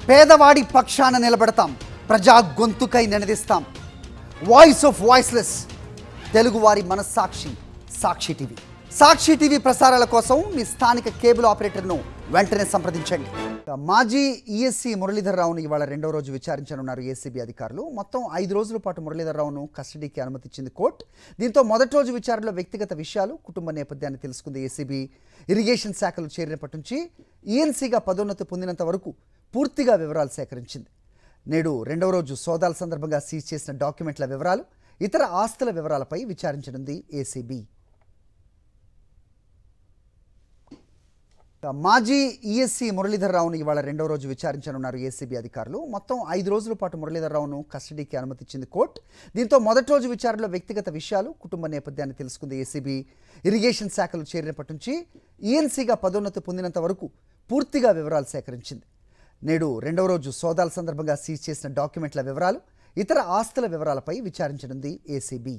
పేదవాడి పక్షాన నిలబడతాం, ప్రజా గొంతుకై నినదిస్తాం. వాయిస్ ఆఫ్ వాయిస్లెస్, తెలుగువారి మనస్సాక్షి సాక్షి టీవీ. సాక్షి టీవీ ప్రసారాల కోసం మీ స్థానిక కేబుల్ ఆపరేటర్ను వెంటనే సంప్రదించండి. మాజీ ఈఎస్సీ మురళీధర్రావును ఇవాళ రెండవ రోజు విచారించనున్నారు ఏసీబీ అధికారులు. మొత్తం 5 రోజుల పాటు మురళీధర్రావును కస్టడీకి అనుమతిచ్చింది కోర్టు. దీంతో మొదటి రోజు విచారణలో వ్యక్తిగత విషయాలు, కుటుంబ నేపథ్యాన్ని తెలుసుకుంది ఏసీబీ. ఇరిగేషన్ శాఖలు చేరినప్పటి నుంచి ఈఎన్సీగా పదోన్నతి పొందినంత వరకు పూర్తిగా వివరాలు సేకరించింది. నేడు రెండవ రోజు సోదాల సందర్భంగా సీజ్ చేసిన డాక్యుమెంట్ల వివరాలు, ఇతర ఆస్తుల వివరాలపై విచారించనుంది ఏసీబీ. మాజీ ఈఎస్సీ మురళీధర్రావును ఇవాళ రెండవ రోజు విచారించనున్నారు ఏసీబీ అధికారులు. మొత్తం 5 రోజుల పాటు మురళీధర్రావును కస్టడీకి అనుమతిచ్చింది కోర్టు. దీంతో మొదటి రోజు విచారణలో వ్యక్తిగత విషయాలు, కుటుంబ నేపథ్యాన్ని తెలుసుకుంది ఏసీబీ. ఇరిగేషన్ శాఖలు చేరినప్పటి నుంచి ఈఎన్సీగా పదోన్నతి పొందినంత వరకు పూర్తిగా వివరాలు సేకరించింది. నేడు రెండవ రోజు సోదాల సందర్భంగా సీజ్ చేసిన డాక్యుమెంట్ల వివరాలు, ఇతర ఆస్తుల వివరాలపై విచారించనుంది ఏసీబీ.